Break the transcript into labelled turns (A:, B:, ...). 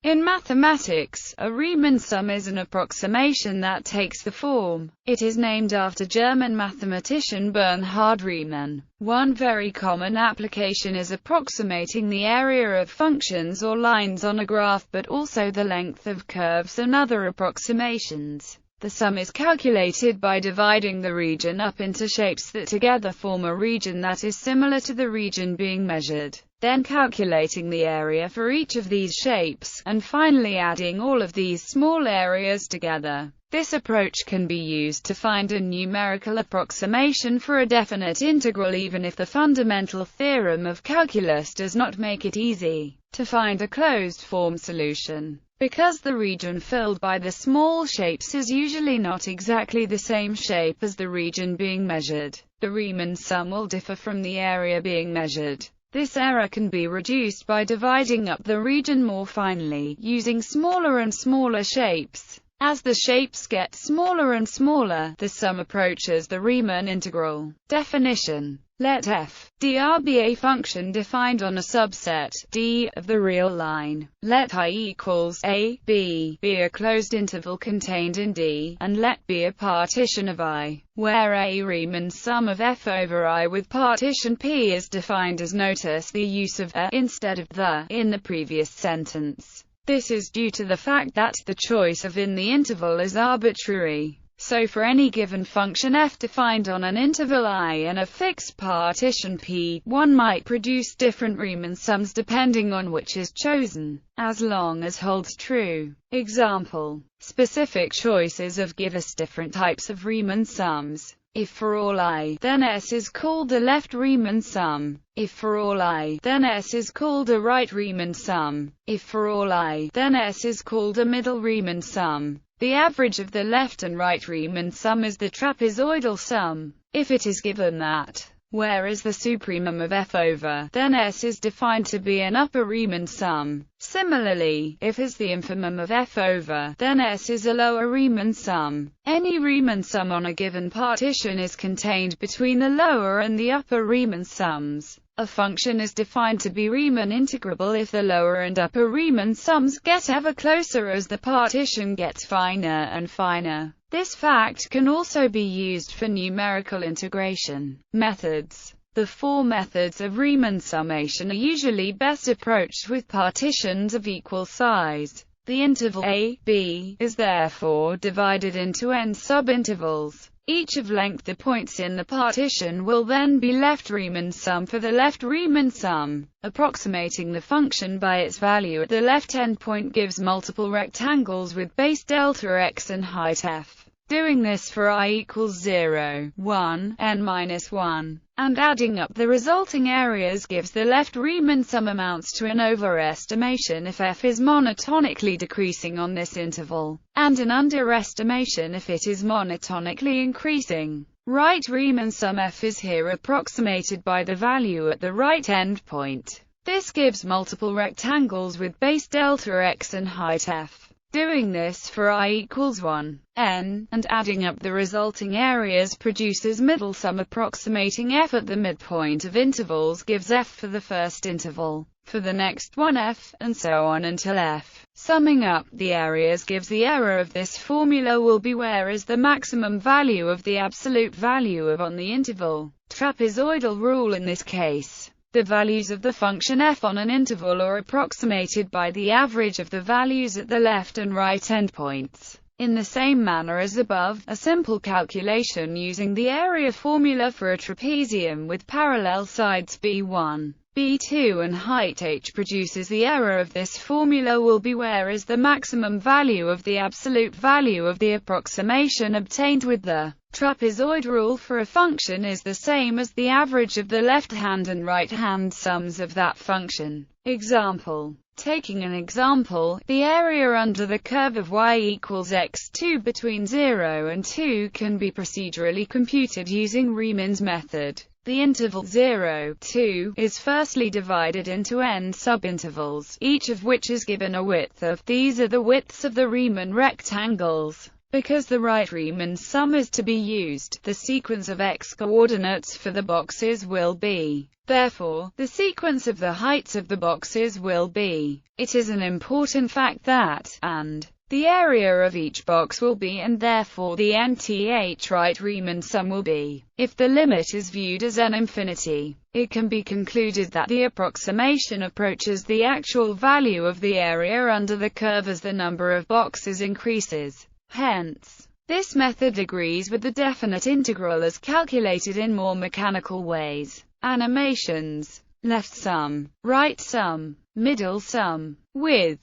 A: In mathematics, a Riemann sum is an approximation that takes the form. It is named after German mathematician Bernhard Riemann. One very common application is approximating the area of functions or lines on a graph, but also the length of curves and other approximations. The sum is calculated by dividing the region up into shapes that together form a region that is similar to the region being measured, then calculating the area for each of these shapes, and finally adding all of these small areas together. This approach can be used to find a numerical approximation for a definite integral, even if the fundamental theorem of calculus does not make it easy to find a closed-form solution. Because the region filled by the small shapes is usually not exactly the same shape as the region being measured, the Riemann sum will differ from the area being measured. This error can be reduced by dividing up the region more finely, using smaller and smaller shapes. As the shapes get smaller and smaller, the sum approaches the Riemann integral. Definition: let f(dr) be a function defined on a subset D of the real line. Let I equals a, b be a closed interval contained in D, and let B a partition of I, where a Riemann sum of f over I with partition P is defined as. Notice the use of a instead of the in the previous sentence. This is due to the fact that the choice of in the interval is arbitrary. So for any given function f defined on an interval I and a fixed partition P, one might produce different Riemann sums depending on which is chosen, as long as holds true. Example: specific choices of give us different types of Riemann sums. If for all I, then S is called the left Riemann sum. If for all I, then S is called a right Riemann sum. If for all I, then S is called a middle Riemann sum. The average of the left and right Riemann sum is the trapezoidal sum. If it is given that, where is the supremum of f over, then S is defined to be an upper Riemann sum. Similarly, if is the infimum of f over, then S is a lower Riemann sum. Any Riemann sum on a given partition is contained between the lower and the upper Riemann sums. A function is defined to be Riemann integrable if the lower and upper Riemann sums get ever closer as the partition gets finer and finer. This fact can also be used for numerical integration. Methods: the four methods of Riemann summation are usually best approached with partitions of equal size. The interval a, b is therefore divided into n subintervals. Each of length the points in the partition will then be left Riemann sum for the left Riemann sum. Approximating the function by its value at the left endpoint gives multiple rectangles with base delta x and height f. Doing this for I equals 0, 1, n-1, and adding up the resulting areas gives the left Riemann sum amounts to an overestimation if f is monotonically decreasing on this interval, and an underestimation if it is monotonically increasing. Right Riemann sum f is here approximated by the value at the right endpoint. This gives multiple rectangles with base delta x and height f. Doing this for I equals 1, n, and adding up the resulting areas produces middle sum approximating f at the midpoint of intervals gives f for the first interval, for the next one f, and so on until f. Summing up the areas gives the error of this formula will be where is the maximum value of the absolute value of on the interval. Trapezoidal rule in this case. The values of the function f on an interval are approximated by the average of the values at the left and right endpoints. In the same manner as above, a simple calculation using the area formula for a trapezium with parallel sides b1, b2 and height h produces the error of this formula will be where is the maximum value of the absolute value of the approximation obtained with the trapezoid rule for a function is the same as the average of the left-hand and right-hand sums of that function. Example: taking an example, the area under the curve of y equals x2 between 0 and 2 can be procedurally computed using Riemann's method. The interval 0, 2 is firstly divided into n subintervals, each of which is given a width of. These are the widths of the Riemann rectangles. Because the right Riemann sum is to be used, the sequence of x coordinates for the boxes will be. Therefore, the sequence of the heights of the boxes will be. It is an important fact that, and the area of each box will be, and therefore the nth right Riemann sum will be. If the limit is viewed as n infinity, it can be concluded that the approximation approaches the actual value of the area under the curve as the number of boxes increases. Hence, this method agrees with the definite integral as calculated in more mechanical ways. Animations: left sum, right sum, middle sum, width.